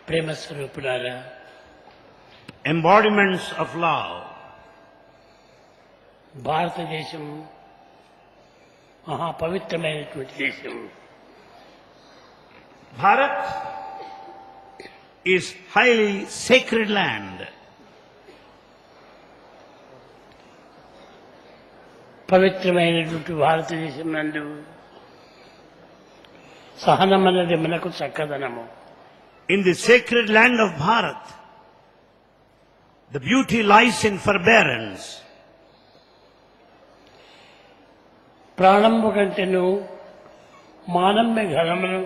ప్రేమ స్వరూపులారా, embodiments of love. భారతదేశం మహాపవిత్రమైనటువంటి దేశం. Bharat is highly sacred land. పవిత్రమైనటువంటి భారతదేశం నందు సహనం అన్నది మనకు చక్కదనము. In the sacred land of Bharat, the beauty lies in forbearance. ప్రాణంబు కంటెను మానమ్య ఘనమును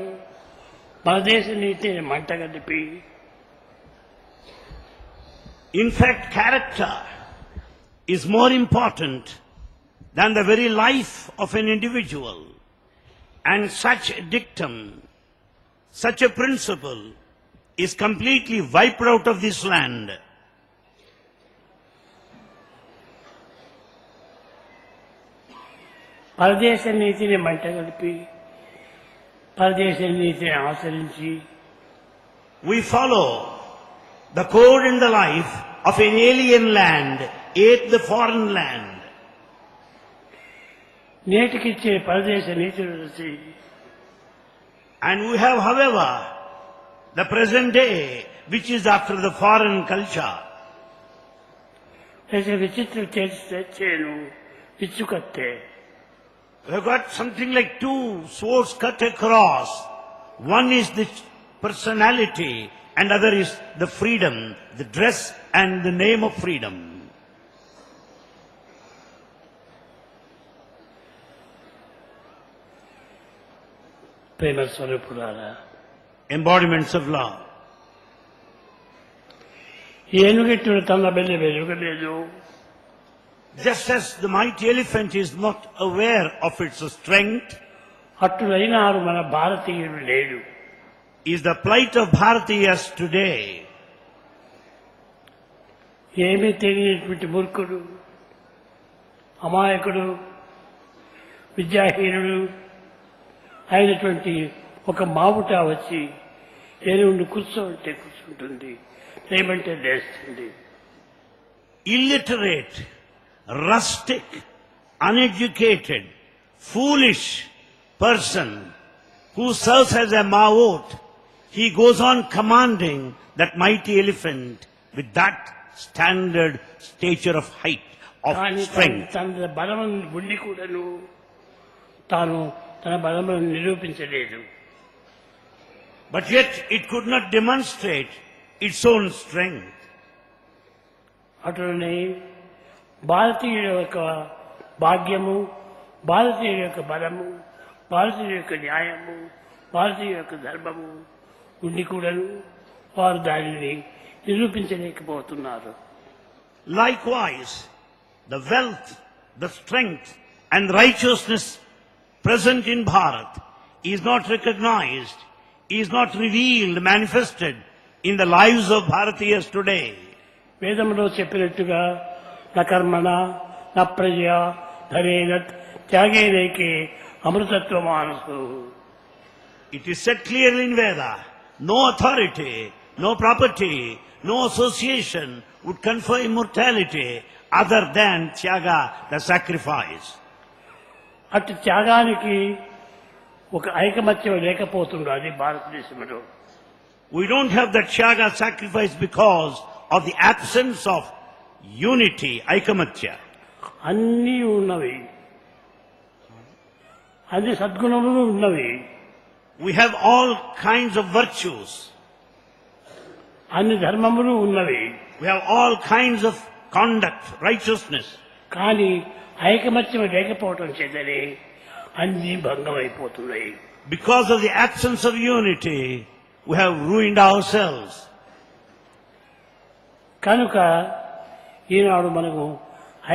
మన దేశ నీతిని మంటగలిపి, In fact, character is more important than the very life of an individual. And such a dictum, such a principle is completely wiped out of this land. పరదేశ నీతిని మంటగలిపి పరదేశ నీతిని ఆచరించి We follow the code and the life of an alien land, ate the foreign land. నేటికిచ్చే పరదేశ నీతిని చూసి And we have, however, the present day, which is after the foreign culture. దేశ విచిత్ర చేను విచ్చుకత్తే. We have got something like two swords cut across. One is the personality and other is the freedom, the dress and the name of freedom. ప్రేమ స్వరూపులారా, Embodiments of love. ఏనుగెట్టుడు తన belly వెలుగలేదు, Just as the mighty elephant is not aware of its strength, అట్టులైనారు మన భారతీయుడు లేడు. is the plight of Bharatiyas today. ఏమీ తెలియనటువంటి మూర్ఖుడు, అమాయకుడు, విద్యాహీనుడు అయినటువంటి ఒక మావుట వచ్చి ఏనుగుని కూర్చోమంటే కూర్చుంటుంది, లేమంటే లేస్తుంది. Illiterate, rustic, uneducated, foolish person who serves as a maut, he goes on commanding that mighty elephant with that standard stature of height, of కానీ strength. తన బలమును ఉండి కూడాను తాను తన బలమును నిరూపించలేదు. But yet it could not demonstrate its own strength. అటునే భారతీయుల యొక్క భాగ్యము, భారతీయుల యొక్క బలము, భారతీయుల యొక్క న్యాయము, భారతీయుల యొక్క ధర్మము ఉండి కూడాను వారు దానిని నిరూపించలేకపోతున్నారు. Likewise, the wealth, the strength and righteousness present in Bharat is not recognized, is not revealed, manifested in the lives of Bharatiyas today. వేదంలో చెప్పినట్టుగా న కర్మణ న ప్రజ ధనేన త్యాగేనైకే అమృతత్వ మానసు. It is said clearly in Veda, no authority, no property, no association would confer immortality other than Tyaga, the sacrifice. అటు త్యాగానికి ఒక ఐకమత్యం లేకపోతున్నది భారతదేశంలో. We don't have that Tyaga sacrifice because of the absence of unity, Aikamatya. అన్నీ ఉన్నవి, అన్ని సద్గుణములు ఉన్నవి, We have all kinds of virtues. అన్ని ధర్మములు ఉన్నవి. We have all kinds of conduct, righteousness. కానీ ఐకమత్యం లేకపోవటం చేతనే అన్నీ భంగమైపోతున్నాయి. Because of the absence of unity, we have ruined ourselves. కనుక ఈనాడు మనము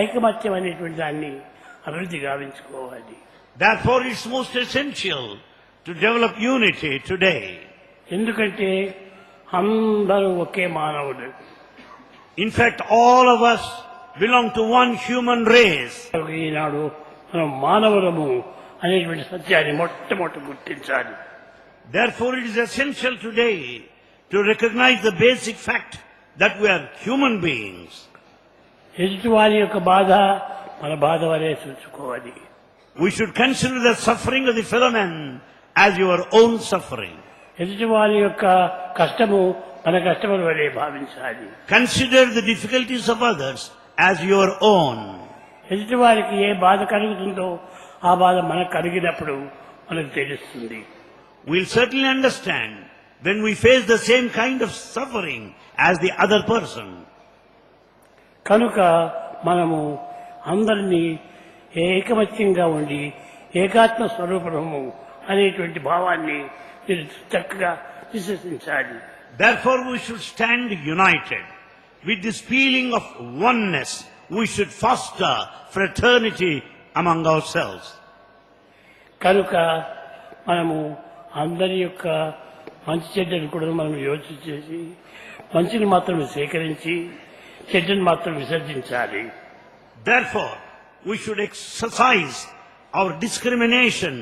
ఐకమత్యం అనేటువంటి దాన్ని అభివృద్ధి గావించుకోవాలి. Therefore, it's most essential to develop unity today. ఎందుకంటే అందరూ ఒకే మానవుడు. In fact, all of us belong to one human race. ఈనాడు మనం మానవులము అనేటువంటి సత్యాన్ని మొట్టమొదటి గుర్తించాలి. Therefore, it is essential today to recognize the basic fact that we are human beings. ఎదుటివారి యొక్క బాధ మన బాధ వలె చూసుకోవాలి. We should consider the suffering of the fellow man as your own suffering. ఎదుటివారి యొక్క కష్టము మన కష్టముల వలె భావించాలి. Consider the difficulties of others as your own. ఎదుటివారికి ఏ బాధ కలుగుతుందో ఆ బాధ మనకు కలిగినప్పుడు మనకు తెలుస్తుంది. We'll certainly understand when we face the same kind of suffering as the other person. కనుక మనము అందరినీ ఏకమత్యంగా ఉండి ఏకాత్మ స్వరూపము అనేటువంటి భావాన్ని మీరు చక్కగా విశ్వసించాలి. Therefore we should stand united. With this feeling of oneness, we should foster fraternity among ourselves. కనుక మనము అందరి యొక్క మంచి చెడ్డను కూడా మనం యోచన చేసి మంచిని మాత్రం స్వీకరించి చెడ్డను మాత్రం విసర్జించాలి. Therefore, we should exercise our discrimination,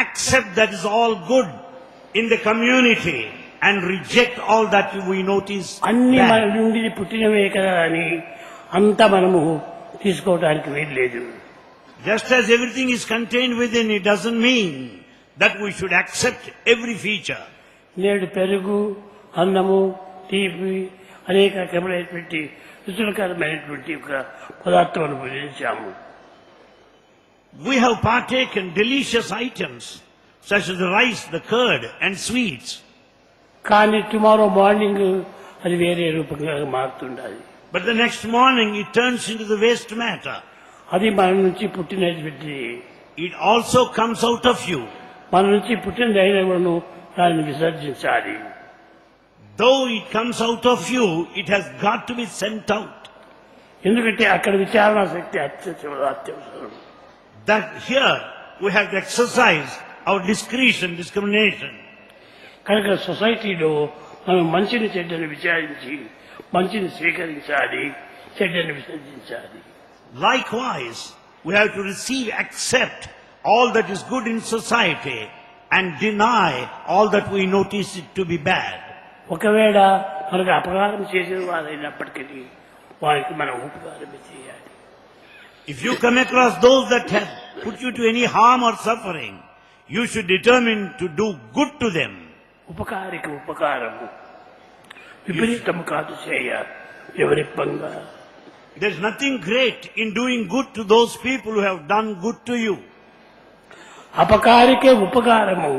accept that is all good in the community and reject all that we notice అన్ని మన bad. నుండి పుట్టినవే కదా అని అంతా మనము తీసుకోవడానికి వీల్లేదు. Just as everything is contained within, it doesn't mean that we should accept every feature. నేడు పెరుగు, అన్నము, తీపి అనేక రకములైనటువంటి రుచికరమైనటువంటి ఒక పదార్థాలను భుజించాము. We have partaken delicious items such as the rice, the curd and sweets. కానీ టుమారో మార్నింగ్ అది వేరే రూపంగా మారుతుండాలి. But the next morning it turns into the waste matter. అది మన నుంచి పుట్టినటువంటి It also comes out of you. మన నుంచి పుట్టినదైనను దాన్ని విసర్జించాలి. Though it comes out of you, it has got to be sent out. ఎందుకంటే అక్కడ విచారణ శక్తి అత్యవసరం. That here we have to exercise our discrimination. కనుక సొసైటీలో మనం మంచిని చెడ్డని విచారించి మంచిని స్వీకరించాలి, చెడ్డని విసర్జించాలి. Likewise, we have to receive, accept all that is good in society and deny all that we notice it to be bad. ఒకవేళ మనకు అపకారం చేసిన వారైనప్పటికీ వారికి మనం ఉపకారం చేయాలి. If you come across those that have put you to any harm or suffering, you should determine to do good to them. ఉపకారికి ఉపకారము విపరీతము కాదు చేయ ఎవరిప్పంగా. There is nothing great in doing good to those people who have done good to you. అపకారికే ఉపకారము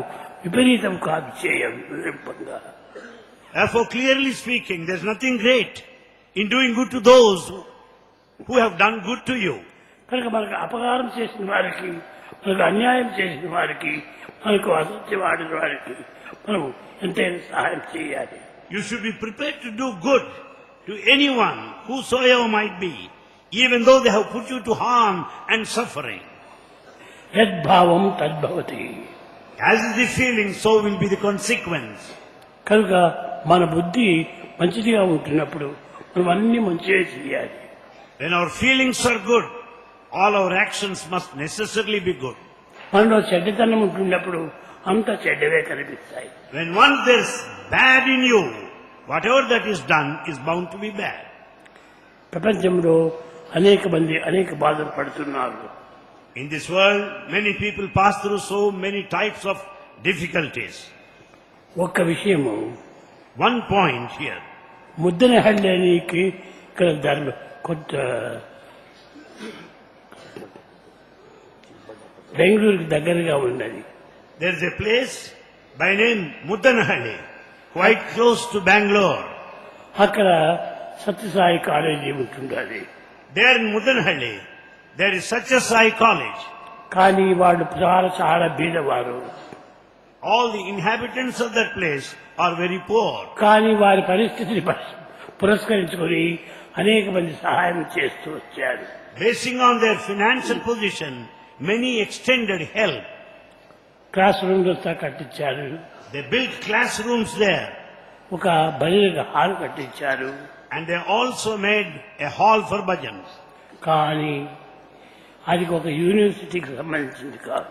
విపరీతం కాదు చేయ ఎవరిప్పంగా. Therefore, clearly speaking, there is nothing great in doing good to those who have done good to you. కనుక మనకు అపకారం చేసిన వారికి, మనకు అన్యాయం చేసిన వారికి, మనకు అసత్యం ఆడిన వారికి మనం ఎంతైనా సహాయం చేయాలి. You should be prepared to do good to anyone, whosoever might be, even though they have put you to harm and suffering. యద్భావం తద్భవతి. As is the feeling, so will be the consequence. కనుక మన బుద్ధి మంచిదిగా ఉంటున్నప్పుడు మనం అన్ని మంచిగా చేయాలి. When our feelings are good, all our actions must necessarily be good. మనలో చెడ్డతనం ఉంటున్నప్పుడు అంత చెడ్డవే కనిపిస్తాయి. When once there is bad in you, whatever that is done is bound to be bad. ప్రపంచంలో అనేక మంది అనేక బాధలు పడుతున్నారు. In this world, many people pass through so many types of difficulties. ఒక్క విషయము, One point here. ముద్దనహళ్ళకి ఇక్కడ కొంత బెంగళూరుకి దగ్గరగా ఉన్నది. There is a place by name Muddanahalli, quite close to Bangalore. అక్కడ సత్యసాయి కాలేజీ ఉంటుండాలి. There in Muddanahalli, there is such a Sai college. కానీ వాళ్ళు చాలా చాలా బీదవారు. All the inhabitants of that place are very poor. కానీ వారి పరిస్థితిని పురస్కరించుకొని అనేక మంది సహాయం చేస్తూ వచ్చారు. Basing on their financial position, many extended help. Class rooms కట్టించారు. They built classrooms there. ఒక భజన హాల్ కట్టించారు. And they also made a hall for bhajans. కానీ అది ఒక యూనివర్సిటీకి సంబంధించింది కాదు.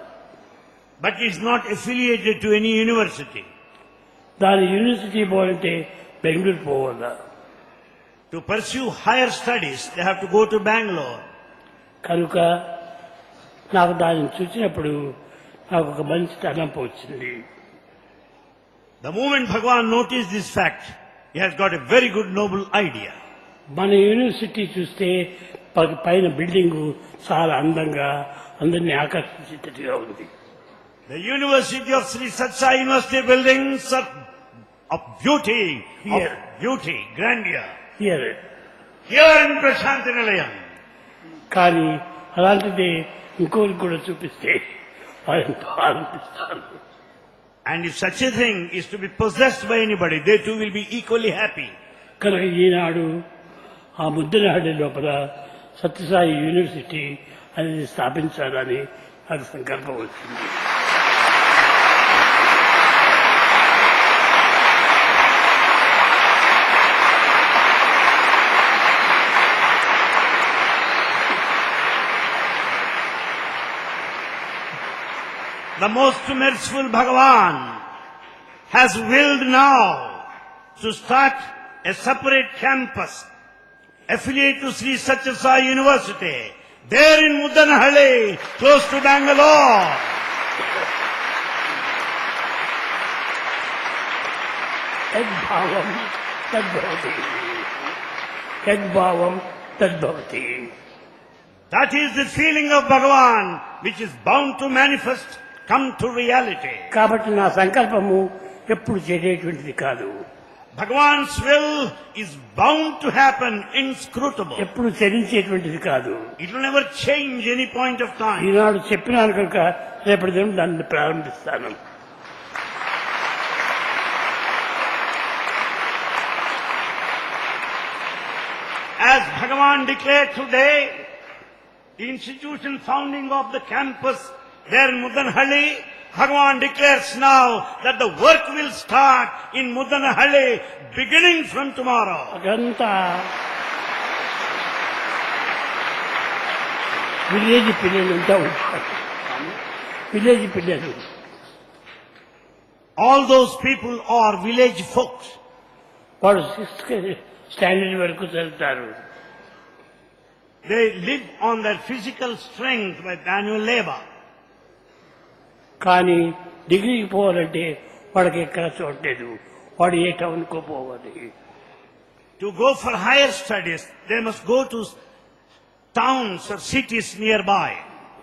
But it's not affiliated to any university. దాని యూనివర్సిటీ పోవాలంటే బెంగళూరు పోవాలా. To pursue higher studies, they have to go to Bangalore. కనుక నాకు దానిని చూసినప్పుడు నాకు ఒక మంచి తలంపు వచ్చింది. The moment Bhagavan noticed this fact, he has got a very good noble idea. మన యూనివర్సిటీ చూస్తే పైన బిల్డింగు చాలా అందంగా అందరినీ ఆకర్షించేటట్టుగా ఉంది. The University of Sri Satya University buildings are of beauty, grandeur. Here. Here in Prashanti Nilayam. కానీ అలాంటిది ఇంకోరికి కూడా చూపిస్తే వారెంతో ఆనందిస్తారు. And if such a thing is to be possessed by anybody, they too will be equally happy. కనుక ఈనాడు ఆ ముద్దనహಳ್ಳಿ లోపల Sathya Sai university అనేది స్థాపించాలని నాకు సంకల్పం వచ్చింది. The most merciful Bhagavan has willed now to start a separate campus affiliate to Sri Satya Sai University, there in Muddanahalli, close to Bangalore. Tadbhavam tadbhavati. Tadbhavam tadbhavati. That is the feeling of Bhagavan, which is bound to manifest, come to reality. కాబట్టి నా సంకల్పము ఎప్పుడు చేసేటువంటిది కాదు. Bhagavan's will is bound to happen, inscrutable. ఎప్పుడు చలించేటువంటిది కాదు. It will never change any point of time. ఈనాడు చెప్పినాను కనుక రేపటి దినం దాన్ని ప్రారంభిస్తాను. As Bhagavan declared today, the institution founding of the campus there in Muddanahalli, Bhagavan declares now that the work will start in Muddanahalli beginning from tomorrow. అదంతా village పిల్లలు అంతా ఉంటారు. విలేజ్ పిల్లలు. All those people are village folks. వాడు 6th standard వరకు చదువుతారు. They live on their physical strength by manual labor. కానీ డిగ్రీకి పోవాలంటే వాడికి ఎక్కడ చూడలేదు. వాడు ఏ టౌన్కో పోవాలి. To go for higher studies, they must go to towns or cities nearby.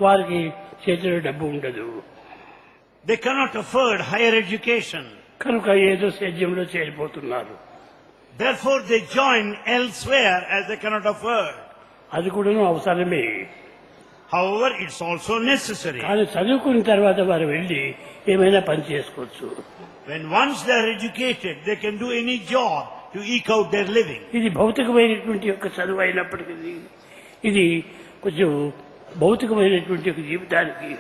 వారికి చేతిలో డబ్బు ఉండదు. They cannot afford higher education. కనుక ఏదో సేద్యంలో చేరిపోతున్నారు. Therefore they join elsewhere as they cannot afford. అది కూడా అవసరమే. However, it's also necessary. కానీ చదువుకున్న తర్వాత వారు వెళ్ళి ఏమైనా పని చేసుకోవచ్చు. When once they are educated, they can do any job to eke out their living. ఇది భౌతికమైనటువంటి యొక్క చదువు అయినప్పటికీ ఇది కొంచెం భౌతికమైనటువంటి ఒక జీవితానికి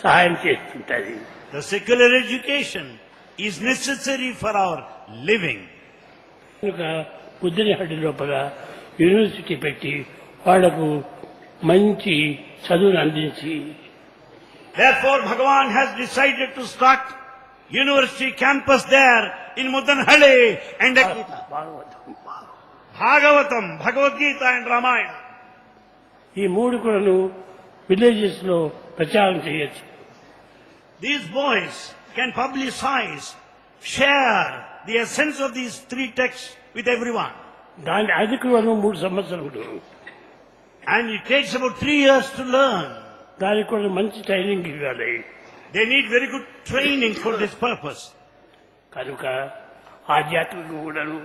సహాయం చేస్తుంటుంది. The secular education is necessary for our living. కనుక ముద్దనహಳ್ಳಿ లోపల యూనివర్సిటీ పెట్టి వాళ్లకు మంచి చదువును అందించి, Therefore, Bhagavan has decided to start university campus there in Muddanahalli and Bhagavatam, Bhagavad Gita and Ramayana. ఈ మూడు కూడాను విలేజెస్ లో ప్రచారం చేయొచ్చు. These boys can publicize, share the essence of these three texts with everyone. దాని అది కూడాను 3 సంవత్సరములు. And it takes about 3 years to learn. దానికి కూడా మంచి ట్రైనింగ్ ఇవ్వాలి. They need very good training for this purpose. కనుక ఆధ్యాత్మిక కూడాను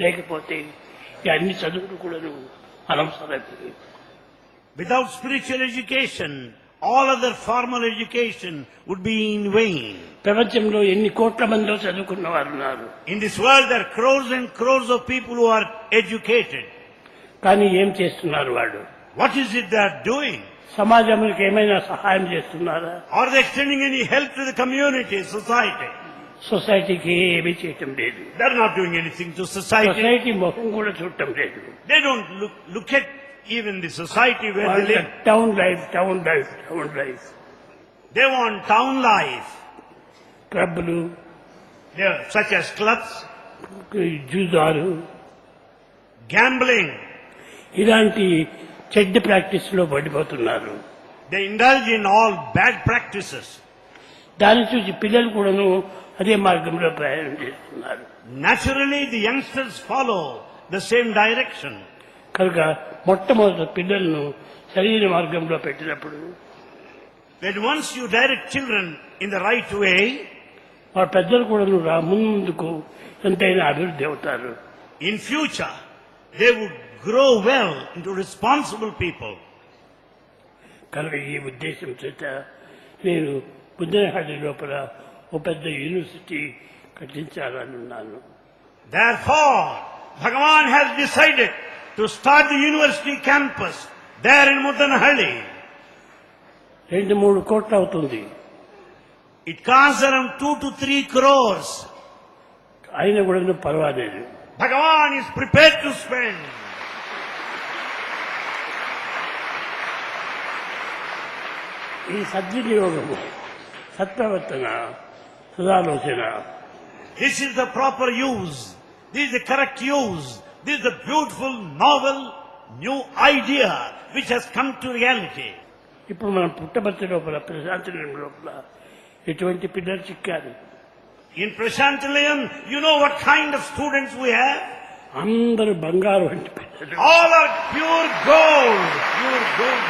లేకపోతే ఈ అన్ని చదువులు కూడాను అనవసరమే. Without spiritual education, all other formal education would be in vain. ప్రపంచంలో ఎన్ని కోట్ల మందిలో చదువుకున్న వారు ఉన్నారు. In this world there are crores and crores of people who are educated. కానీ ఏం చేస్తున్నారు వాళ్ళు? What is it they are doing? సమాజానికి ఏమైనా సహాయం చేస్తున్నారా? Are they extending any help to the community, society? సొసైటీకి ఏమీ చేయటం లేదు. They are not doing anything to society. Society ముఖం కూడా చూడటం లేదు. They don't look at even the society where they live. Town life, town life, town life. They want town life. క్లబ్లు, They are such as clubs, జూదాలు, gambling. ఇలాంటి చెడ్డ practice లో పడిపోతున్నారు. They indulge in all bad practices. దాన్ని చూసి పిల్లలు కూడాను అదే మార్గంలో ప్రయాణం చేస్తున్నారు. Naturally, the youngsters follow the same direction. కనుక మొట్టమొదటి పిల్లలను సరైన మార్గంలో పెట్టినప్పుడు When once you direct children in the right way, వారి పెద్దలు కూడాను ముందుకు ఎంతైనా అభివృద్ధి అవుతారు. in future, they would grow well into responsible people. కనుక ఈ ఉద్దేశం చేత నేను బుద్ధనహళ్లి లోపల ఒక పెద్ద యూనివర్సిటీ కట్టించాలని ఉన్నాను. Therefore, Bhagavan has decided to start the university campus there in Muddanahalli. 2-3 కోట్లు అవుతుంది. It costs around 2 to 3 crores. అయినా కూడా పర్వాలేదు. Bhagavan is prepared to spend. ఈ సద్వినియోగము, సత్ప్రవర్తన, సదాలోచన, This is the proper use. This is the correct use. This is the beautiful, novel, new idea which has come to reality. ఇప్పుడు మనం పుట్టబర్తి లోపల ప్రశాంతనిలయం లోపల ఎటువంటి పిల్లలు చిక్కారు. In Prashantilayam, you know what kind of students we have? అందరూ బంగారు వంటి పిల్లలు. All are pure gold. Pure gold.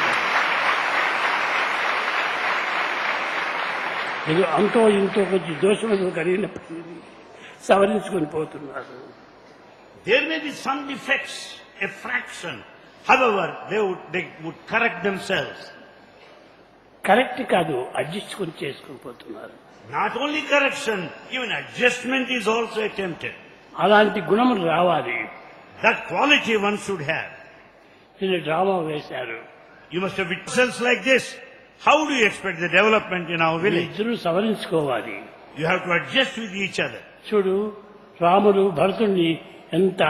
ఇది అంతో ఇంతో కొంచెం దోషములు కలిగినప్పటికీ సవరించుకొని పోతున్నారు. There may be some defects, a fraction. However, they would correct themselves. Correct కాదు, అడ్జస్ట్ కొని చేసుకొని పోతున్నారు. Not only correction, even adjustment is also attempted. అలాంటి గుణములు రావాలి. That quality one should have. నిన్న డ్రామా వేశారు. You must have witnesses like this. How do you expect the development in our village? ఇద్దరు సవరించుకోవాలి. You have to adjust with each other. చూడు, రాముడు భరతుడిని ఎంత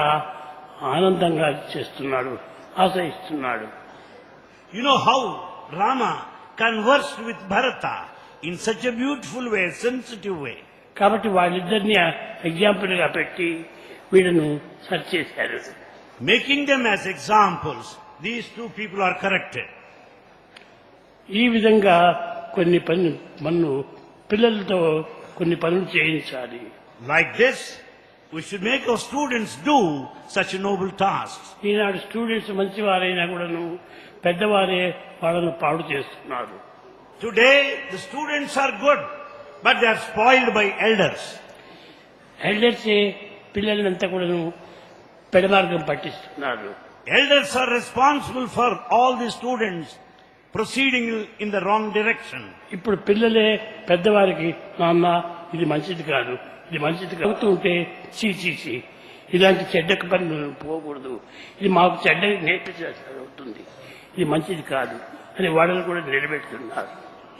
ఆనందంగా చేస్తున్నాడు, ఆశయిస్తున్నాడు. You know how Rama conversed with Bharata in such a beautiful way, sensitive way. కాబట్టి వాళ్ళిద్దరిని example గా పెట్టి వీళ్ళను సర్చ్ చేశారు. Making them as examples, these two people are corrected. ఈ విధంగా కొన్ని పనులు పిల్లలతో కొన్ని పనులు చేయించాలి. Like this, we should make our students do such noble tasks. ఈనాడు స్టూడెంట్స్ మంచివారైనా కూడాను పెద్దవారే వాళ్ళను పాడు చేస్తున్నారు. Today, the students are good, but they are spoiled by elders. ఎల్డర్సే పిల్లలంతా కూడాను పెడమార్గం పట్టిస్తున్నారు. Elders are responsible for all the students proceeding in the wrong direction. ఇప్పుడు పిల్లలే పెద్దవారికి నాన్న ఇది మంచిది కాదు, ఇది మంచిది అవుతూ ఉంటే చీ ఇలాంటి చెడ్డ పనులు పోకూడదు, ఇది మాకు చెడ్డ నేర్పించాల్సి అవుతుంది, ఇది మంచిది కాదు అని వాళ్ళని కూడా నిలబెడుతున్నారు.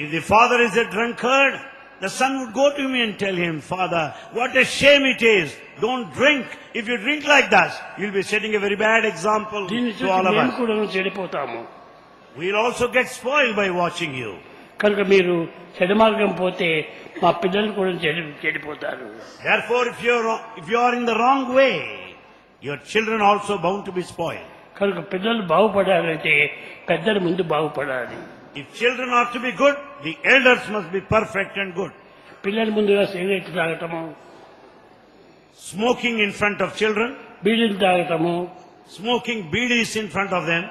If the father is a drunkard, the son would go to him and tell him, Father, what a shame it is. Don't drink. If you drink like that, you'll be setting a very bad example దీన్ని to all చూసి of మేము us. కూడా చెడిపోతాము. We'll also get spoiled by watching you. కనుక మీరు చెడు మార్గం పోతే మా పిల్లలు కూడా చెడిపోతారు. Therefore, if you are in the wrong way, your children also bound to be spoiled. కనుక పిల్లలు బాగుపడాలంటే పెద్దలు ముందు బాగుపడాలి. If children are to be good, the elders must be perfect and good. పిల్లల ముందుగా cigarette తాగటము, Smoking in front of children, బీడీలు తాగటము, smoking bidis in front of them,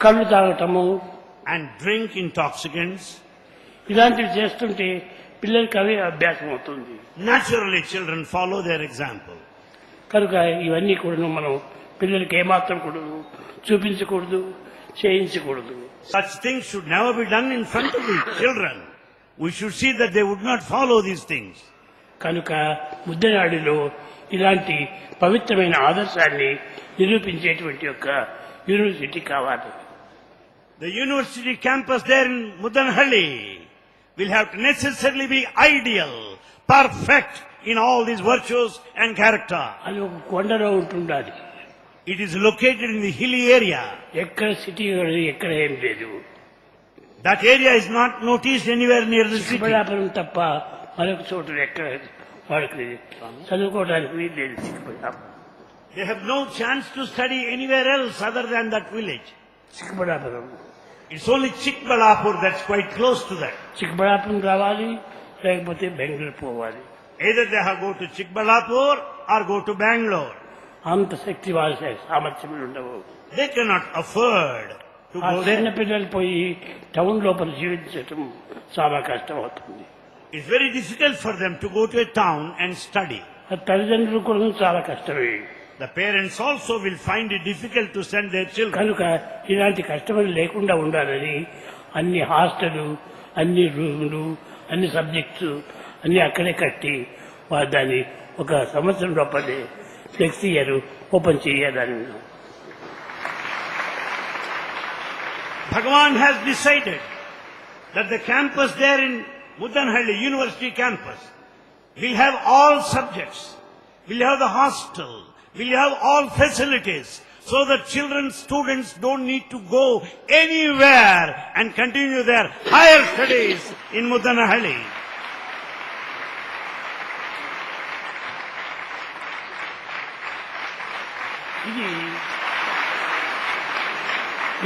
కళ్ళు తాగటము, and drink intoxicants. ఇలాంటివి చేస్తుంటే పిల్లలకి అవే అభ్యాసం అవుతుంది. Naturally, children follow their example. కనుక ఇవన్నీ కూడా మనం పిల్లలకి ఏమాత్రం కూడా చూపించకూడదు, చేయించకూడదు. Such things should never be done in front of the children. We should see that they would not follow these things. కనుక ముద్దనాడిలో ఇలాంటి పవిత్రమైన ఆదర్శాన్ని నిరూపించేటువంటి యొక్క యూనివర్సిటీ కావాలి. The university campus there in Muddanahalli will have to necessarily be ideal, perfect in all these virtues and character. అది ఒక కొండలో ఉంటుండాలి. It is located in the hilly area. ఎక్కడ సిటీ ఎక్కడ ఏం లేదు. That area is not noticed anywhere near the city. చిక్కబళ్ళాపురం తప్ప మరొక చోటు ఎక్కడ వాళ్ళకి చదువుకోవడానికి వీలు లేదు చిక్కబళ్ళాపురం. They have no chance to study anywhere else other than that village. చిక్కబళ్ళాపురం It's only Chikbalapur that's quite close to that. చిక్కబళ్ళాపురం రావాలి, లేకపోతే బెంగళూరు పోవాలి. Either they have go to Chikbalapur or go to Bangalore. అంత శక్తి వాళ్ళ సామర్థ్యములు ఉండవు. They cannot afford to ఆ go చిన్న there. పిల్లలు పోయి టౌన్ లోపల జీవించటం చాలా కష్టం అవుతుంది. It's very difficult for them to go to a town and study. అది తల్లిదండ్రులు కూడా చాలా కష్టమే. The parents also will find it difficult to send their children. కనుక ఇలాంటి కష్టములు లేకుండా ఉండాలని అన్ని హాస్టలు, అన్ని రూములు, అన్ని సబ్జెక్ట్స్ అన్ని అక్కడే కట్టి వారు దాన్ని ఒక సంవత్సరం లోపలే నెక్స్ట్ ఇయర్ ఓపెన్ చేయాలని. Bhagavan has decided that the campus there in Mudanhalli, University campus, will have all subjects, will have the hostel, will have all facilities, so that children, students don't need to go anywhere and continue their higher studies in Mudanhalli.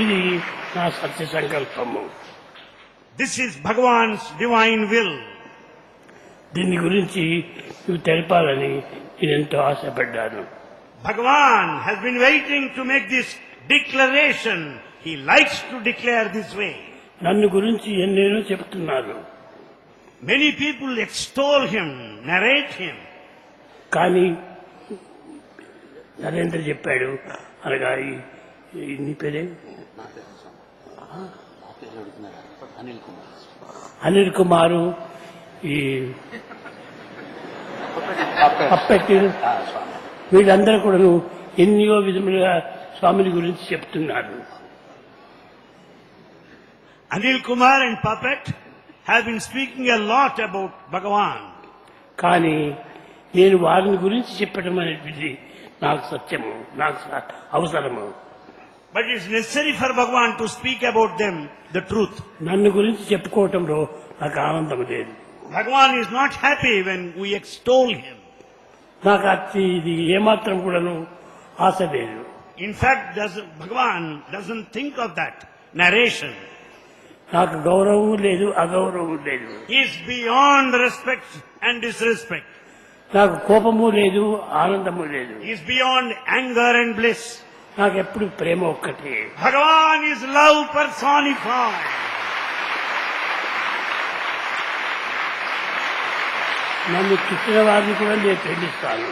ఇది నా సత్య సంకల్పము. This is Bhagavan's divine will. దీని గురించి నువ్వు తెలపాలని నేను ఎంతో ఆశపడ్డాను. Bhagavan has been waiting to make this declaration. He likes to declare this way. నన్ను గురించి ఎన్నేనో చెప్తున్నారు, Many people extol him, narrate him. కానీ నరేంద్ర చెప్పాడు అనగా నీ పేరే అనిల్ కుమారు, ఈ అప్పెట్టి, వీళ్ళందరూ కూడా ఎన్నో విధములుగా స్వామిని గురించి చెప్తున్నారు. Anil Kumar and Puppet have been speaking a lot about Bhagavan. కానీ నేను వారిని గురించి చెప్పడం అనేది నాకు సత్యము, నాకు అవసరము. But it's necessary for Bhagavan to speak about them the truth. నన్ను గురించి చెప్పుకోవటంలో నాకు ఆనందం లేదు. Bhagavan is not happy when we extol him. నాకు ఇది ఏమాత్రం కూడాను ఆశ లేదు. In fact, Bhagavan doesn't think of that narration. నాకు గౌరవం లేదు, అగౌరవం లేదు. He is beyond respect and disrespect. నాకు కోపము లేదు, ఆనందము లేదు. He is beyond anger and bliss. నాకు ఎప్పుడు ప్రేమ ఒక్కటే. Bhagavan is love personified. నన్ను తిట్టిన వారిని కూడా నేను ప్రేమిస్తాను.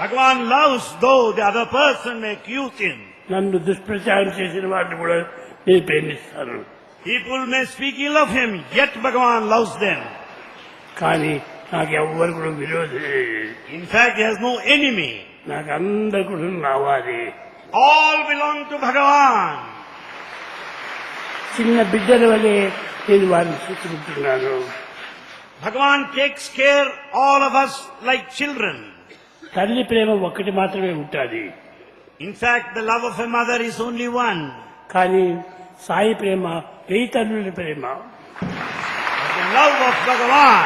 Bhagavan loves though the other person may accuse him. నన్ను దుష్ప్రచారం చేసిన వారిని కూడా నేను ప్రేమిస్తాను. People may speak ill of him, yet Bhagavan loves them. కానీ నాకు ఎవ్వరు కూడా విరోధం లేదు. In fact, he has no enemy. నాకు అందరు కూడా రావాలి. All belong to Bhagavan. చిన్న బిడ్డల వలె నేను వారిని చూసుకుంటున్నాను. Bhagavan takes care all of us like children. తల్లి ప్రేమ ఒక్కటి మాత్రమే ఉంటుంది. In fact, the love of a mother is only one. కానీ సాయి ప్రేమ 1000 తల్లుల ప్రేమ. But the love of Bhagavan,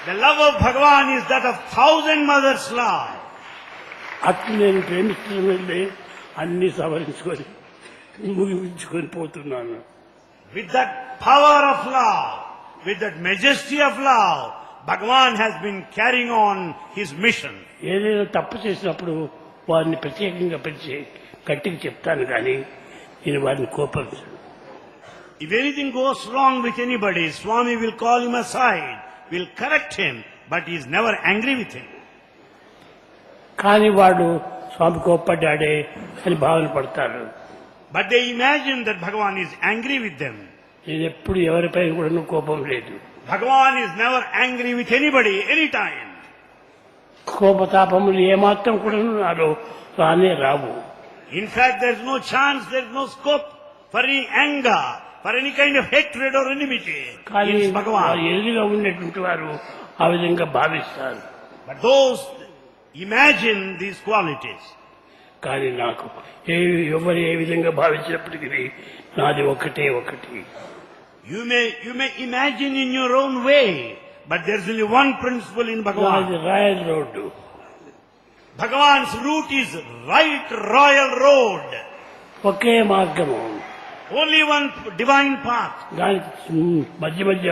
the love of Bhagavan is that of 1000 mothers' love. అట్లు నేను ప్రేమిస్తున్న వెళ్ళి అన్ని సవరించుకొని ముగించుకొని పోతున్నాను. With that power of love, with that majesty of love, Bhagavan has been carrying on his mission. ఏదైనా తప్పు చేసినప్పుడు వారిని ప్రత్యేకంగా పిలిచి గట్టిగా చెప్తాను, కానీ నేను వారిని కోపరించను. If anything goes wrong with anybody, Swami will call him aside, will correct him, but he is never angry with him. కానీ వాడు స్వామి కోప్పడ్డాడే అని భావన పడతారు. But they imagine that Bhagavan is angry with them. నేను ఎప్పుడు ఎవరిపై కూడా కోపం లేదు. Bhagavan is never angry with anybody, anytime. కోపతాపములు ఏమాత్రం కూడా నాలో రానే రావు. In fact, there is no chance, there is no scope for any anger, for any kind of hatred or enmity కానీ against Bhagavan. ఎదురుగా ఉన్నటువంటి వారు ఆ విధంగా భావిస్తారు. But those imagine these qualities. కానీ నాకు ఎవరు ఏ విధంగా భావించినప్పటికీ నాది ఒకటే ఒకటి. You may imagine in your own way, But there is only one principle in అది Bhagavan. Royal road. Bhagavan's route is right royal road. ఒకే మార్గము. Only one divine path. దానికి మధ్య మధ్య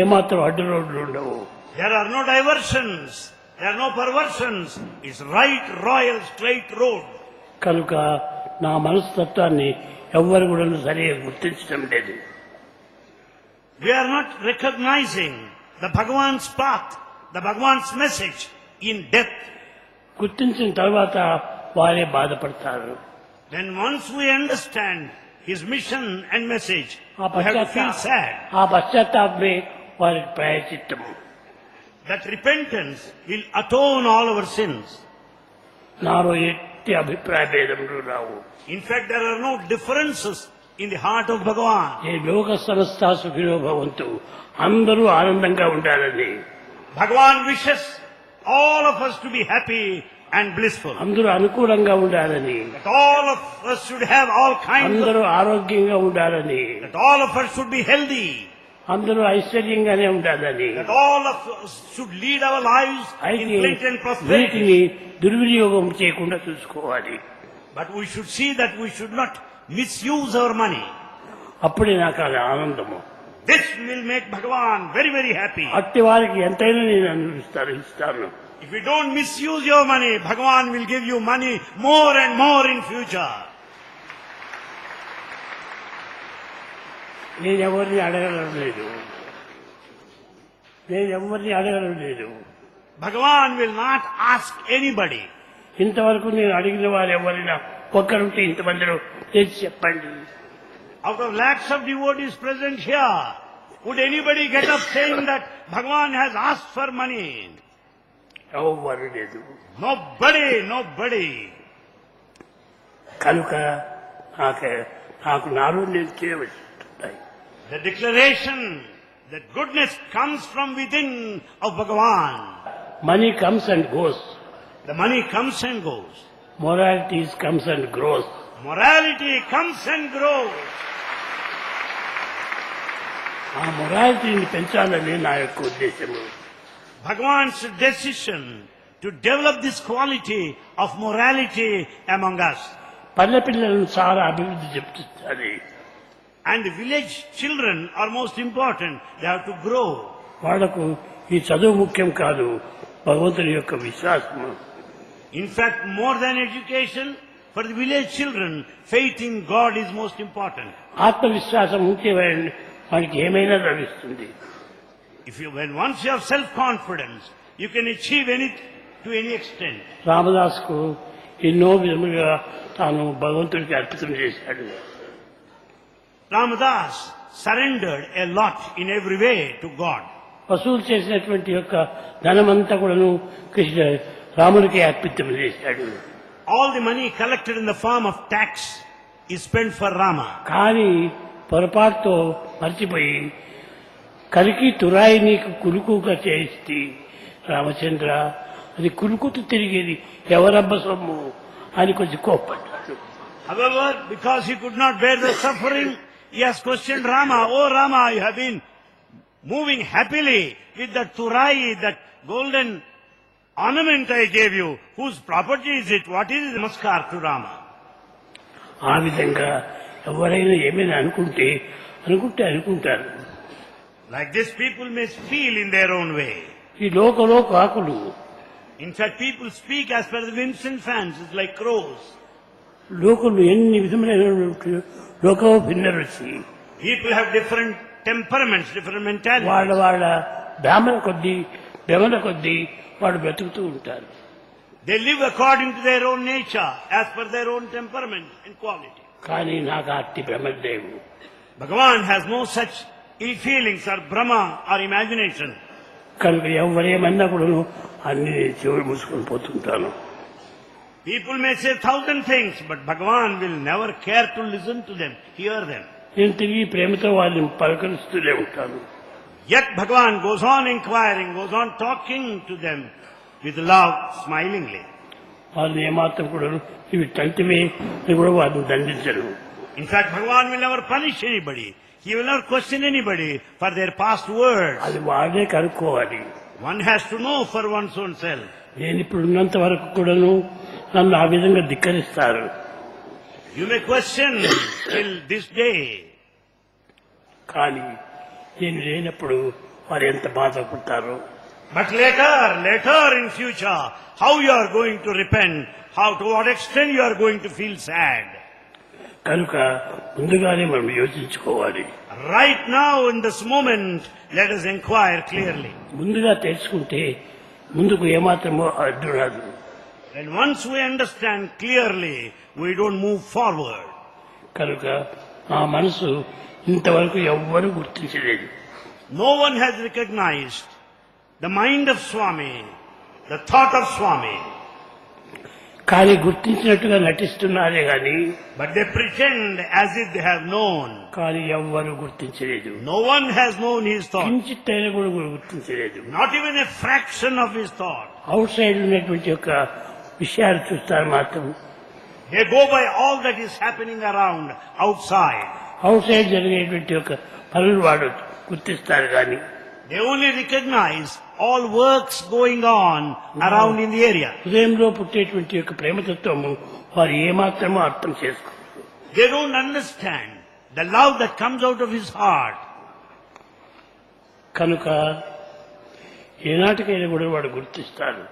ఏమాత్రం అడ్డు రోడ్లు ఉండవు. There are no diversions. There are no perversions. It's right royal straight road. కనుక నా మనస్తత్వాన్ని ఎవ్వరు కూడా సరిగా గుర్తించడం లేదు. We are not recognizing the Bhagavan's path, the Bhagavan's message in depth. గుర్తించిన తర్వాత వారే బాధపడతారు. Then once we understand his mission and message, ఆ we have to feel sad. పశ్చాత్తాపమే వారికి ప్రాయశ్చిత్తము. That repentance will atone all our sins. నాలో ఎట్టి అభిప్రాయ భేదములు రావు. In fact, there are no differences in the heart of Bhagavan. ఏ లోక సమస్త సుఖినో భవంతు, అందరూ ఆనందంగా ఉండాలని. Bhagavan wishes all of us to be happy and blissful. అందరూ అనుకూలంగా ఉండాలని. That all of us should have all kinds అందరూ ఆరోగ్యంగా ఉండాలని. that all of us should be healthy. అందరూ ఐశ్వర్యంగానే ఉండాలని. That all of us should lead our lives in అయితే plenty and prosperity. వీటిని దుర్వినియోగం చేయకుండా చూసుకోవాలి. But we should see that we should not misuse our money. అప్పుడే నాకు అది ఆనందము. This will make Bhagavan very, very happy. అట్టి వారికి ఎంతైనా నేను ఇస్తాను. If you don't misuse your money, Bhagavan will give you money more and more in future. నేను ఎవరిని అడగడం లేదు. Bhagavan will not ask anybody. ఇంతవరకు నేను అడిగిన వారు ఎవరైనా ఒక్కరుంటే ఇంతమందిలో తెచ్చి చెప్పండి. Out of lakhs of devotees present here, would anybody get up saying that Bhagavan has asked for money? ఎవ్వరు లేదు. Nobody. కనుక నాకు నాలో నేను చేయవలసి ఉంటాయి. The declaration that goodness comes from within of Bhagavan. Money comes and goes. The money comes and goes. Morality comes and grows. Morality comes and grows. ఆ మొరాలిటీని పెంచాలని నా యొక్క ఉద్దేశము. Bhagavan's decision to develop this quality of morality among us. పల్లె పిల్లలను చాలా అభివృద్ధి చెప్తుంది. And the village children are most important. They have to grow. వాళ్లకు ఈ చదువు ముఖ్యం కాదు, భగవంతుని యొక్క విశ్వాసము. In fact, more than education, for the village children, faith in God is most important. ఆత్మవిశ్వాసం ఉంటే వాడికి ఏమైనా లభిస్తుంది. When once you have self-confidence, you can achieve anything to any extent. రామదాసుకు ఎన్నో విధములుగా తాను భగవంతుడికి అర్పితం చేశాడు. Ramadas surrendered a lot in every way to God. వసూలు చేసినటువంటి యొక్క ధనమంతా కూడాను కృష్ణ రామునికి అర్పితం చేశాడు. All the money collected in the form of tax is spent for Rama. కానీ పొరపాటుతో మర్చిపోయి కలికి తురాయి నీకు కులుకుగా చేసి రామచంద్ర అది కులుకుతూ తిరిగేది ఎవరబ్బ సొమ్ము అని కొంచెం కోప్పడ్డాడు. However, because he could not bear the suffering, he has questioned Rama. Oh Rama, you have been moving happily with that turai, that golden ornament I gave you. Whose property is it? What is it? Namaskar to Rama. ఆ విధంగా ఎవరైనా ఏమైనా అనుకుంటారు. Like this, people may feel in their own way. ఈ లోకంలో కాకులు, In fact, people speak as per the whims and fancies, like crows. లోకులు ఎన్ని విధములైన లోకం భిన్న రుచి. People have different temperaments, different mentalities. వాళ్ళ భ్రమణ కొద్దీ వాళ్ళు బ్రతుకుతూ ఉంటారు. They live according to their own nature, as per their own temperament and quality. కానీ నాకు అట్టి భ్రమదేవు. Bhagavan has no such ill feelings or Brahma or imagination. కనుక ఎవరేమన్నా కూడా అన్ని చెవులు మూసుకొని పోతుంటాను. People may say 1,000 things, but Bhagavan will never care to listen to them, hear them. నేను తిరిగి ప్రేమతో వాళ్ళని పలకరిస్తూనే ఉంటాను. Yet Bhagavan goes on inquiring, goes on talking to them with love, smilingly. వాళ్ళని ఏమాత్రం కూడా ఇవి తంటివే అని కూడా వారిని దండించరు. In fact, Bhagavan will never punish anybody. He will not question anybody for their past words. అది వాడే కనుక్కోవాలి. One has to know for one's own self. నేను ఇప్పుడు ఉన్నంత వరకు కూడాను నన్ను ఆ విధంగా ధిక్కరిస్తారు. You may question till this day. కానీ నేను లేనప్పుడు వారు ఎంత బాధపడతారో. But later in future, how you are going to repent, to what extent you are going to feel sad. కనుక ముందుగానే మనం యోచించుకోవాలి. Right now in this moment, let us inquire clearly. ముందుగా తెలుసుకుంటే ముందుకు ఏమాత్రమో అడ్డు రాదు. And once we understand clearly, we don't move forward. కనుక ఆ మనసు ఇంతవరకు ఎవ్వరూ గుర్తించలేదు. No one has recognized the mind of Swami, the thought of Swami. కానీ గుర్తించినట్టుగా నటిస్తున్నారే గాని But they pretend as if they have known. కానీ ఎవ్వరూ గుర్తించలేదు. No one has known his thought. కించిత్తైనా కూడా గుర్తించలేదు. Not even a fraction of his thought. Out side ఉన్నటువంటి యొక్క విషయాలు చూస్తారు మాత్రం. They go by all that is happening around, outside. Out side జరిగేటువంటి యొక్క పనులు వాడు గుర్తిస్తారు కానీ They only recognize all works going on around in the area. హృదయంలో పుట్టేటువంటి యొక్క ప్రేమతత్వము వారు ఏమాత్రమో అర్థం చేసుకోరు. They don't understand the love that comes out of his heart. కనుక ఏనాటికైనా కూడా వాడు గుర్తిస్తారు.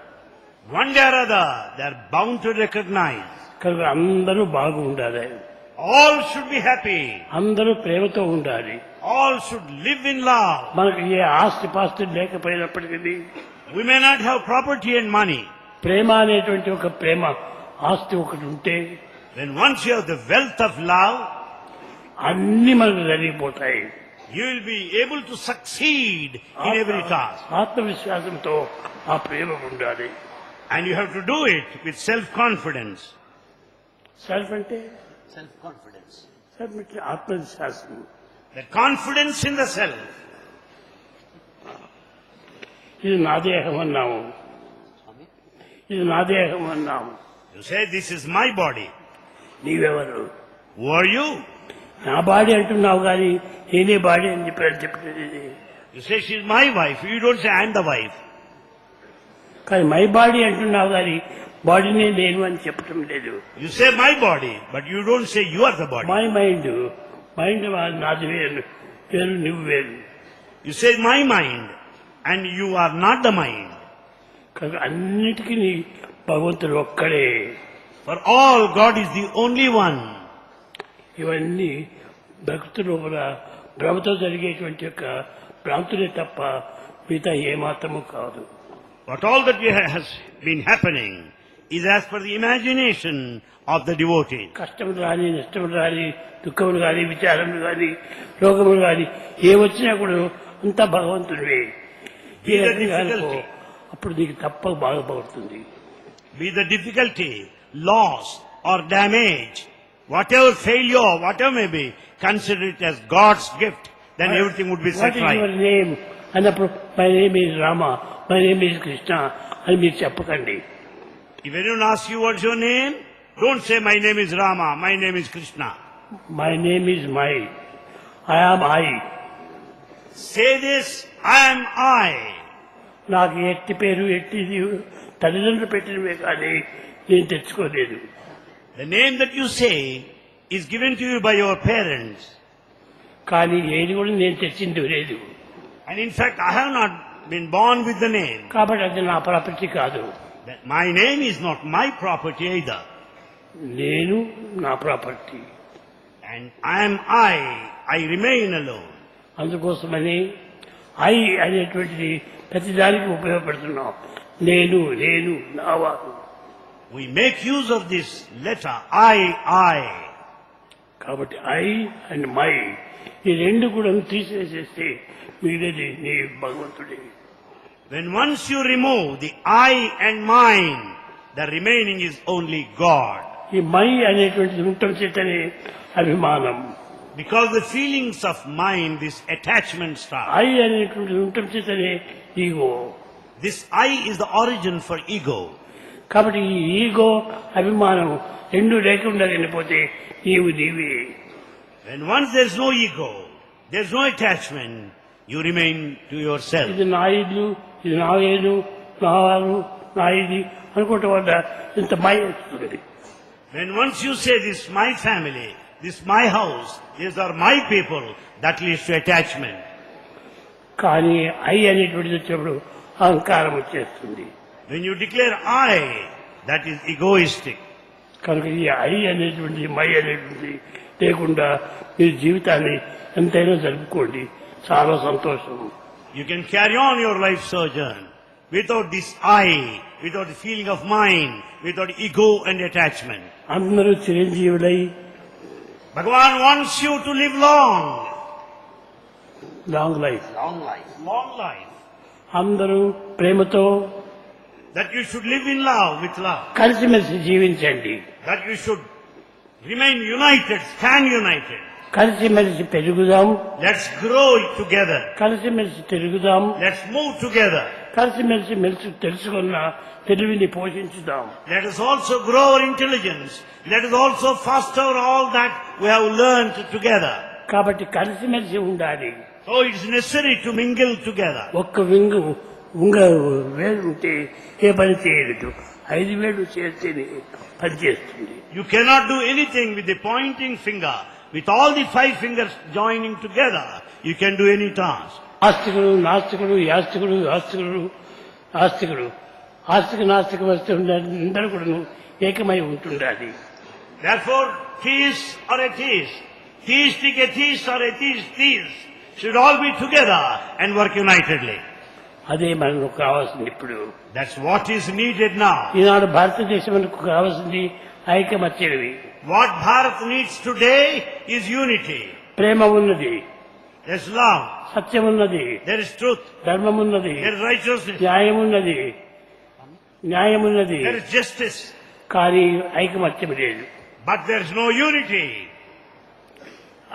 One day or other, they are bound to recognize. కనుక అందరూ బాగు ఉండాలి. All should be happy. అందరూ ప్రేమతో ఉండాలి. All should live in love. మనకు ఏ ఆస్తి పాస్తులు లేకపోయినప్పటికీ We may not have property and money. ప్రేమ అనేటువంటి ఒక ప్రేమ ఆస్తి ఒకటి ఉంటే When once you have the wealth of love, అన్ని మనకు జరిగిపోతాయి. you will be able to succeed in every task. ఆత్మవిశ్వాసంతో ఆ ప్రేమ ఉండాలి. And you have to do it with self-confidence. Self అంటే Self-confidence. సెల్ఫ్ అంటే ఆత్మవిశ్వాసం. The confidence in the self. ఇది నా దేహం అన్నాము. ఇది నా దేహం అన్నాము. You say, this is my body. నీవెవరు? Who are you? నా బాడీ అంటున్నావు కానీ నేనే బాడీ అని చెప్పేది. You say, she is my wife. You don't say, I am the wife. కానీ మై బాడీ అంటున్నావు కానీ బాడీనే నేను అని చెప్పటం లేదు. You say my body, but you don't say you are the body. My mind mind నాది వేరు వేరు నువ్వు వేరు. You say my mind, and you are not the mind. కనుక అన్నిటికీ నీ భగవంతుడు ఒక్కడే. For all, God is the only one. ఇవన్నీ భక్తు లోపల భ్రమతో జరిగేటువంటి యొక్క భ్రాంతులే తప్ప మిగతా ఏమాత్రము కాదు. But all that has been happening is as per the imagination of the devotee. కష్టములు కానీ నష్టములు కానీ దుఃఖములు కానీ విచారములు కానీ రోగములు కానీ ఏ వచ్చినా కూడా అంతా భగవంతుడివే. ఏ అనుకో అప్పుడు నీకు తప్ప బాధపడుతుంది. Be the difficulty, loss or damage, whatever failure, whatever may be, consider it as God's gift. Then everything would be set what is right. Your name అన్నప్పుడు my name is Rama, my name is Krishna అని మీరు చెప్పకండి. If anyone asks you what's your name, don't say my name is Rama, my name is Krishna. My name is my, I am I. Say this, I am I. నాకు ఎట్టి పేరు ఎట్టి తల్లిదండ్రులు పెట్టినవే కానీ నేను తెచ్చుకోలేదు. The name that you say is given to you by your parents. కానీ ఏది కూడా నేను తెచ్చింది లేదు. And in fact, I have not been born with the name. కాబట్టి అది నా ప్రాపర్టీ కాదు. That my name is not my property either. నేను నా property. And I am I remain alone. అందుకోసమని ఐ అనేటువంటిది ప్రతిదానికి ఉపయోగపడుతున్నాం. నేను నేను నావారు. We make use of this letter, I. కాబట్టి ఐ అండ్ మై ఈ రెండు కూడా తీసేసేస్తే మిగిలిది నీ భగవంతుడే. When once you remove the I and mine, the remaining is only God. ఈ మై అనేటువంటిది ఉండటం చేతనే అభిమానం. Because the feelings of mind, this attachment starts. I అనేటువంటిది ఉండటం చేతనే ego. This I is the origin for ego. కాబట్టి ఈ ఈగో అభిమానం రెండు లేకుండా వెళ్ళిపోతే నీవు నీవే. When once there is no ego, There's no attachment. You remain to yourself. ఇది నా ఇల్లు, ఇది నా ఏలు, నా వారు, నా ఇది అనుకోవటం వల్ల ఇంత మాయ వస్తుంది. When once you say, this is my family, this is my house, these are my people, that leads to attachment. కానీ ఐ అనేటువంటిది వచ్చినప్పుడు అహంకారం వచ్చేస్తుంది. When you declare I, that is egoistic. కనుక ఈ ఐ అనేటువంటి మై అనేటువంటి లేకుండా మీ జీవితాన్ని ఎంతైనా జరుపుకోండి, చాలా సంతోషం. You can carry on your life sojourn without this I, without the feeling of mine, without ego and attachment. అందరూ చిరంజీవులై Bhagavan wants you to live long. Long life, Long life. అందరూ ప్రేమతో That you should live in love, with love. కలిసిమెలిసి జీవించండి, That you should remain united, stand united. కలిసిమెలిసి పెరుగుదాం, Let's grow together. కలిసిమెలిసి తిరుగుదాం, Let's move together. కలిసిమెలిసి మెలిసి తెలుసుకున్న తెలివిని పోషించుదాం. Let us also grow our intelligence. Let us also foster all that we have learned together. కాబట్టి కలిసిమెలిసి ఉండాలి. So it is necessary to mingle together. ఒక్క వేలు ఉంటే ఏ పని చేయలేదు, 5 వేలు చేస్తేనే పని చేస్తుంది. You cannot do anything with the pointing finger. With all the 5 fingers joining together, you can do any task. ఆస్తికుడు నాస్తికుడు, యాస్తికుడు ఆస్తికుడు, ఆస్తికుడు ఆస్తిక నాస్తిక వస్తే అందరూ కూడా ఏకమై ఉంటుండాలి. Therefore, theist or atheist, theistic atheist or atheist theist should all be together and work unitedly. అదే మనకు కావాల్సింది ఇప్పుడు. That's what is needed now. ఈనాడు భారతదేశంకు కావాల్సింది ఐకమత్యవి. What Bharat needs today is unity. ప్రేమ ఉన్నది, There's love. సత్యం ఉన్నది, There is truth. ధర్మం ఉన్నది, There is righteousness. న్యాయం ఉన్నది, న్యాయం ఉన్నది. There is justice. కానీ ఐకమత్యం లేదు. But there is no unity.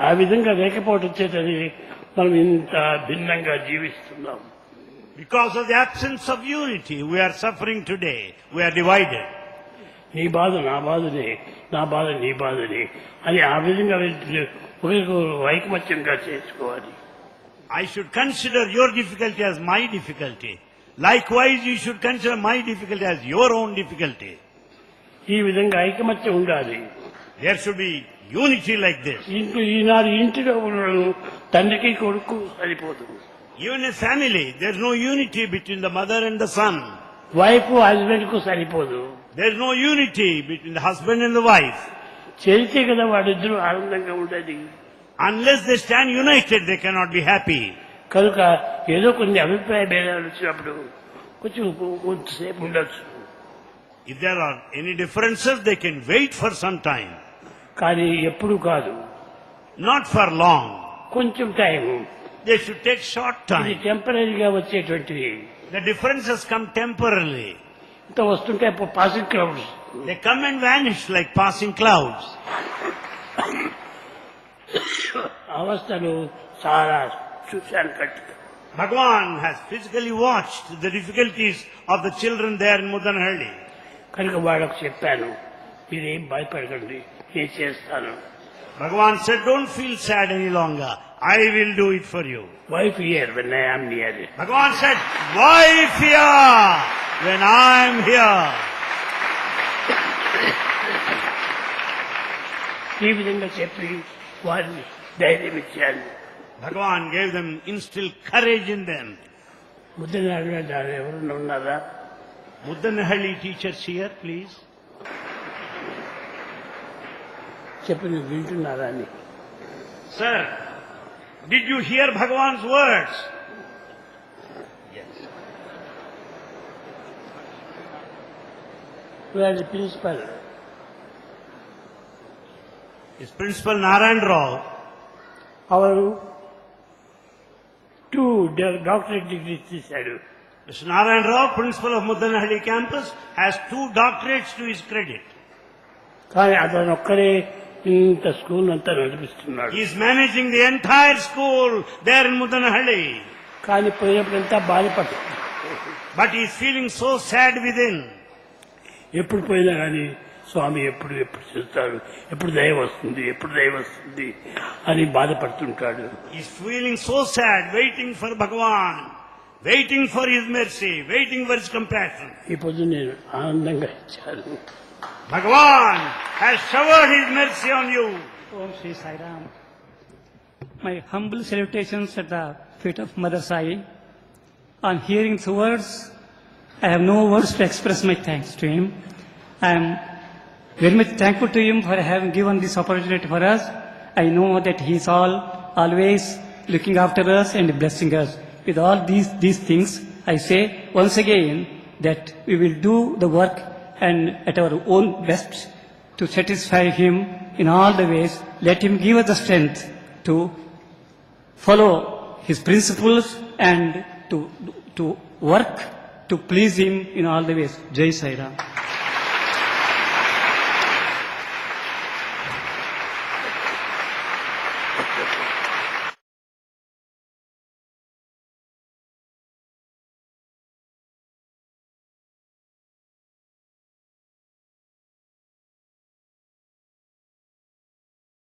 ఆ విధంగా లేకపోవటం చేతని మనం ఇంత భిన్నంగా జీవిస్తున్నాం. Because of the absence of unity, we are suffering today. We are divided. నీ బాధ నా బాధనే, నా బాధ నీ బాధనే అని ఆ విధంగా ఒకరికొకరు ఐకమత్యంగా చేసుకోవాలి. I should consider your difficulty as my difficulty. Likewise, you should consider my difficulty as your own difficulty. ఈ విధంగా ఐకమత్యం ఉండాలి. There should be unity like this. ఈనాడు ఇంటిలో ఉన్న తండ్రికి కొడుకు సరిపోతుంది. Even a family, there is no unity between the mother and the son. Wife husband కు సరిపోదు. There is no unity between the husband and the wife. చేరితే కదా వాళ్ళిద్దరూ ఆనందంగా ఉండేది. Unless they stand united, they cannot be happy. కనుక ఏదో కొన్ని అభిప్రాయ భేదాలు వచ్చినప్పుడు కొంచెంసేపు ఉండొచ్చు. If there are any differences, they can wait for some time. కానీ ఎప్పుడు కాదు, Not for long. కొంచెం time. They should take short ఇది time. టెంపరీగా వచ్చేటువంటివి. The differences come temporarily. ఇంత వస్తుంటే passing clouds. They come and vanish like passing clouds. అవస్థలు చాలా చూశాను కట్టుగా. Bhagavan has physically watched the difficulties of the children there in Mudanhalli. కనుక వాళ్ళకు చెప్పాను, మీరేం భయపడకండి, నేను చేస్తాను. Bhagavan said, don't feel sad any longer. I will do it for you. Wife here when I am near. Bhagavan said, wife here when I am here. ఈ విధంగా చెప్పి వారిని ధైర్యం ఇచ్చాను. Bhagavan gave them, instilled courage in them. ముద్దనాడు ఎవరన్నా ఉన్నారా? Mudanhalli teachers here, please. చెప్పి నువ్వు వింటున్నారా అని. Sir, did you hear Bhagavan's words? Yes. Where the principal? His principal Narayan Rao. Our 2 doctorate degrees తీశాడు. Mr. Narayan Rao, principal of Mudanhalli campus, has 2 doctorates to his credit. కానీ అతను ఒక్కడే ఇంత school అంతా నడిపిస్తున్నాడు. He is managing the entire school there in Mudanhalli. కానీ పోయినప్పుడంతా బాధపడుతుంది. But he is feeling so sad within. ఎప్పుడు పోయినా కానీ స్వామి ఎప్పుడు ఎప్పుడు చేస్తాడు, ఎప్పుడు దయ వస్తుంది, ఎప్పుడు దయ వస్తుంది అని బాధపడుతుంటాడు. He's feeling so sad, waiting for Bhagavan, waiting for His mercy, waiting for His compassion. ఈ పొద్దు నేను ఆనందంగా ఇచ్చాను. Bhagavan has showered His mercy on you. Om Shri Sai Ram. My humble salutations at the feet of Mother Sai. On hearing the words, I have no words to express my thanks to him. I am very much thankful to him for having given this opportunity for us. I know that he is always looking after us and blessing us. With all these things, I say once again that we will do the work and at our own best to satisfy him in all the ways. Let him give us the strength to follow his principles and to work to please him in all the ways. Jai Sai Ram.